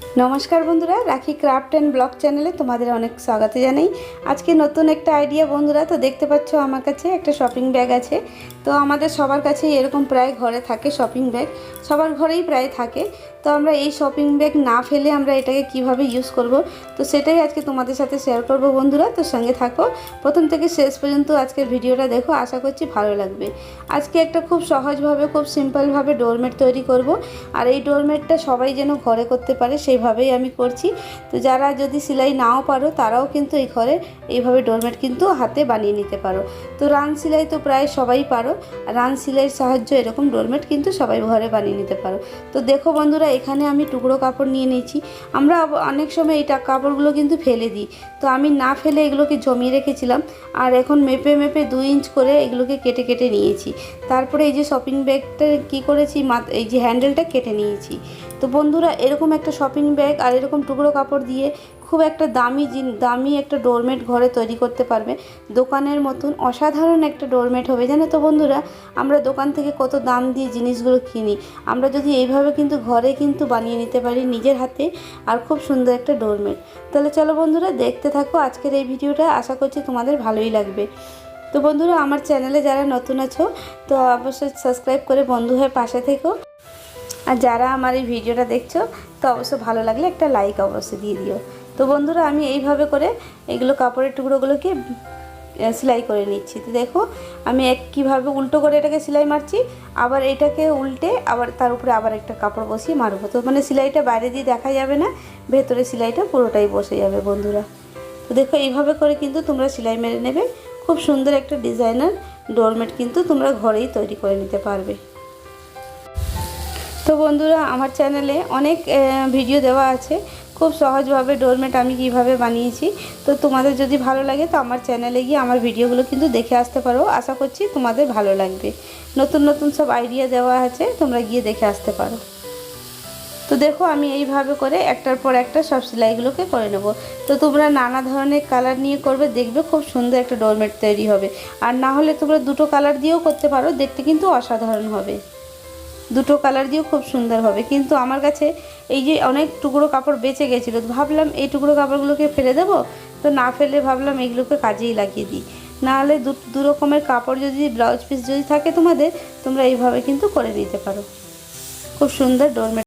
নমস্কার বন্ধুরা, রাখি ক্রাফট অ্যান্ড ব্লগ চ্যানেলে তোমাদের অনেক স্বাগত জানাই। আজকে নতুন একটা আইডিয়া বন্ধুরা। তো দেখতে পাচ্ছ আমার কাছে একটা শপিং ব্যাগ আছে। তো আমাদের সবার কাছেই এরকম প্রায় ঘরে থাকে শপিং ব্যাগ, সবার ঘরেই প্রায় থাকে। তো আমরা এই শপিং ব্যাগ না ফেলে আমরা এটাকে কিভাবে ইউজ করব, তো সেটাই আজকে তোমাদের সাথে শেয়ার করব বন্ধুরা। তো সঙ্গে থাকো, প্রথম থেকে শেষ পর্যন্ত আজকের ভিডিওটা দেখো, আশা করছি ভালো লাগবে। আজকে একটা খুব সহজভাবে, খুব সিম্পলভাবে ডোরমেট তৈরি করব। আর এই ডোরমেটটা সবাই যেন ঘরে করতে পারে সেইভাবেই আমি করছি। তো যারা যদি সেলাই নাও পারো তারাও কিন্তু এই ঘরে এইভাবে ডোরমেট কিন্তু হাতে বানিয়ে নিতে পারো। তো রান সেলাই তো প্রায় সবাই পারো, রান সেলাইয়ের সাহায্যে এরকম ডোরমেট কিন্তু সবাই ঘরে বানিয়ে নিতে পারো। তো দেখো বন্ধুরা, এখানে আমি টুকরো কাপড় নিয়ে নিয়েছি। আমরা অনেক সময় এই কাপড়গুলো কিন্তু ফেলে দিই, তো আমি না ফেলে এগুলোকে জমিয়ে রেখেছিলাম। আর এখন মেপে মেপে 2 ইঞ্চ করে এগুলোকে কেটে কেটে নিয়েছি। তারপরে এই যে শপিং ব্যাগটা কী করেছি, এই যে হ্যান্ডেলটা কেটে নিয়েছি। তো বন্ধুরা, এরকম একটা শপিং ব্যাগ আর এরকম টুকরো কাপড় দিয়ে খুব একটা দামি একটা ডোরমেট ঘরে তৈরি করতে পারবে। দোকানের মতন অসাধারণ একটা ডোরমেট হবে, জানো তো বন্ধুরা। আমরা দোকান থেকে কত দাম দিয়ে জিনিসগুলো কিনি, আমরা যদি এইভাবে কিন্তু ঘরে কিন্তু বানিয়ে নিতে পারি নিজের হাতে, আর খুব সুন্দর একটা ডোরমেট। তাহলে চলো বন্ধুরা, দেখতে থাকো আজকের এই ভিডিওটা, আশা করছি তোমাদের ভালোই লাগবে। তো বন্ধুরা, আমার চ্যানেলে যারা নতুন আছো তো অবশ্যই সাবস্ক্রাইব করে বন্ধু হয়ে পাশে থেকো। আর যারা আমার এই ভিডিওটা দেখছো তো অবশ্যই ভালো লাগলে একটা লাইক অবশ্যই দিয়ে দিও। তো বন্ধুরা, আমি এইভাবে করে এগুলো কাপড়ের টুকরোগুলোকে সেলাই করে নিচ্ছি। তো দেখো, আমি কীভাবে উল্টো করে এটাকে সেলাই মারছি, আবার এটাকে উল্টে আবার তার উপরে আবার একটা কাপড় বসিয়ে মারবো। তো মানে সেলাইটা বাইরে দিয়ে দেখা যাবে না, ভেতরে সেলাইটা পুরোটাই বসে যাবে বন্ধুরা। তো দেখো, এইভাবে করে কিন্তু তোমরা সেলাই মেরে নেবে। খুব সুন্দর একটা ডিজাইনার ডোরমেট কিন্তু তোমরা ঘরেই তৈরি করে নিতে পারবে। তো বন্ধুরা, আমার চ্যানেলে অনেক ভিডিও দেওয়া আছে খুব সহজভাবে ডোরমেট আমি কিভাবে বানিয়েছি। তো তোমাদের যদি ভালো লাগে তো আমার চ্যানেলে গিয়ে আমার ভিডিওগুলো কিন্তু দেখে আসতে পারো, আশা করছি তোমাদের ভালো লাগবে। নতুন নতুন সব আইডিয়া দেওয়া আছে, তোমরা গিয়ে দেখে আসতে পারো। তো দেখো, আমি এইভাবে করে একটার পর একটা সব সেলাইগুলোকে করে নেব। তো তোমরা নানা ধরনের কালার নিয়ে করবে, দেখবে খুব সুন্দর একটা ডোরমেট তৈরি হবে। আর না হলে তোমরা দুটো কালার দিয়েও করতে পারো, দেখতে কিন্তু অসাধারণ হবে। দুটো কালার দিয়েও খুব সুন্দর হবে। কিন্তু আমার কাছে এই যে অনেক টুকরো কাপড় বেঁচে গেছিলো, ভাবলাম এই টুকরো কাপড়গুলোকে ফেলে দেবো, তো না ফেলে ভাবলাম এইগুলোকে কাজেই লাগিয়ে দিই। নাহলে দু রকমের কাপড় যদি ব্লাউজ পিস যদি থাকে তোমাদের, তোমরা এইভাবে কিন্তু করে নিতে পারো। খুব সুন্দর ডোরমেট।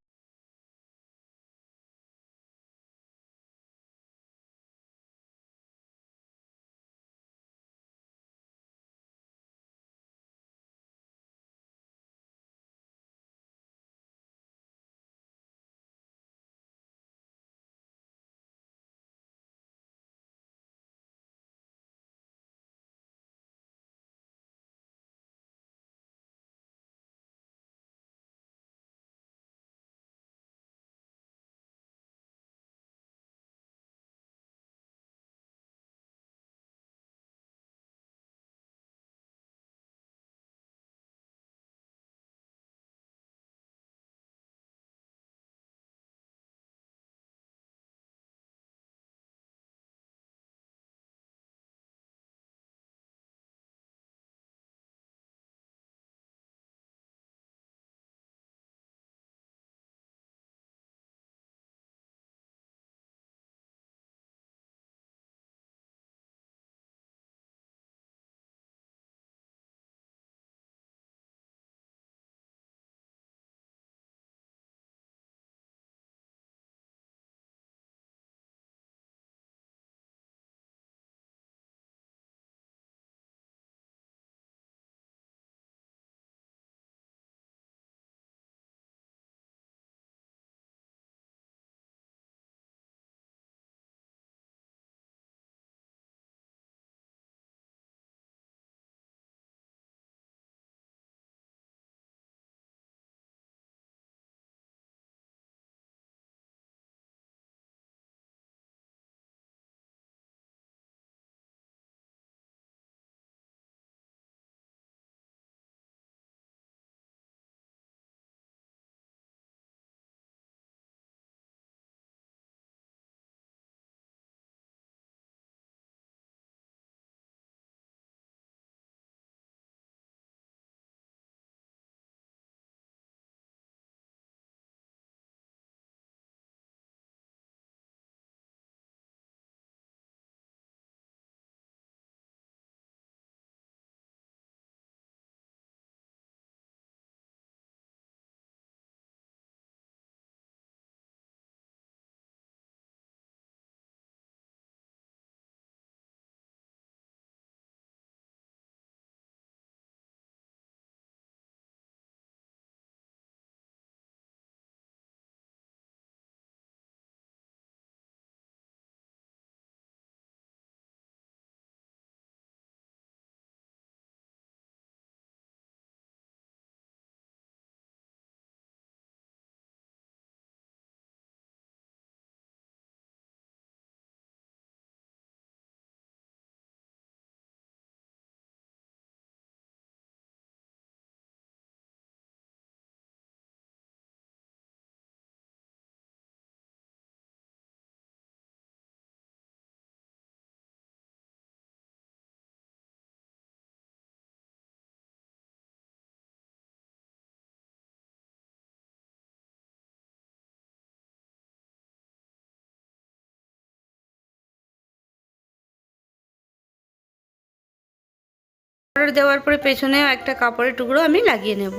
বর্ডার দেওয়ার পরে পেছনেও একটা কাপড়ের টুকরো আমি লাগিয়ে নেব।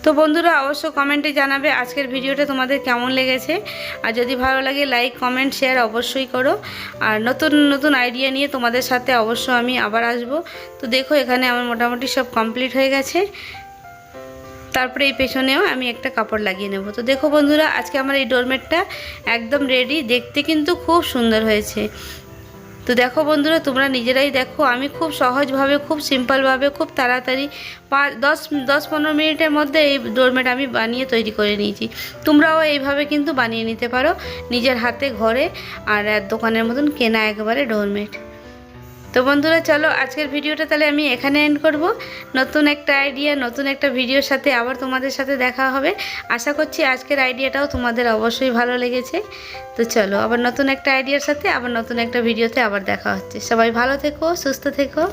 তো বন্ধুরা অবশ্য কমেন্টে জানাবে আজকের ভিডিওটা তোমাদের কেমন লেগেছে, আর যদি ভালো লাগে লাইক কমেন্ট শেয়ার অবশ্যই করো। আর নতুন নতুন আইডিয়া নিয়ে তোমাদের সাথে অবশ্য আমি আবার আসব। তো দেখো এখানে আমার মোটামুটি সব কমপ্লিট হয়ে গেছে। তারপরে এই পেছনেও আমি একটা কাপড় লাগিয়ে নেব। তো দেখো বন্ধুরা আজকে আমার এই ডোরমেটটা একদম রেডি, দেখতে কিন্তু খুব সুন্দর হয়েছে। তো দেখো বন্ধুরা তোমরা নিজেরাই দেখো, আমি খুব সহজভাবে খুব সিম্পলভাবে খুব তাড়াতাড়ি 10-15 মিনিটের মধ্যে এই ডোরমেট আমি বানিয়ে তৈরি করে নিয়েছি। তোমরাও এইভাবে কিন্তু বানিয়ে নিতে পারো নিজের হাতে ঘরে, আর দোকানের মতন কেনা একেবারে ডোরমেট। তো বন্ধুরা চলো আজকের ভিডিওটা তাহলে আমি এখানে এন্ড করব। নতুন একটা আইডিয়া নতুন একটা ভিডিওর সাথে আবার তোমাদের সাথে দেখা হবে। আশা করছি আজকের আইডিয়াটাও তোমাদের অবশ্যই ভালো লেগেছে। তো চলো আবার নতুন একটা আইডিয়ার সাথে আবার নতুন একটা ভিডিওতে আবার দেখা হচ্ছে। সবাই ভালো থেকো, সুস্থ থেকো।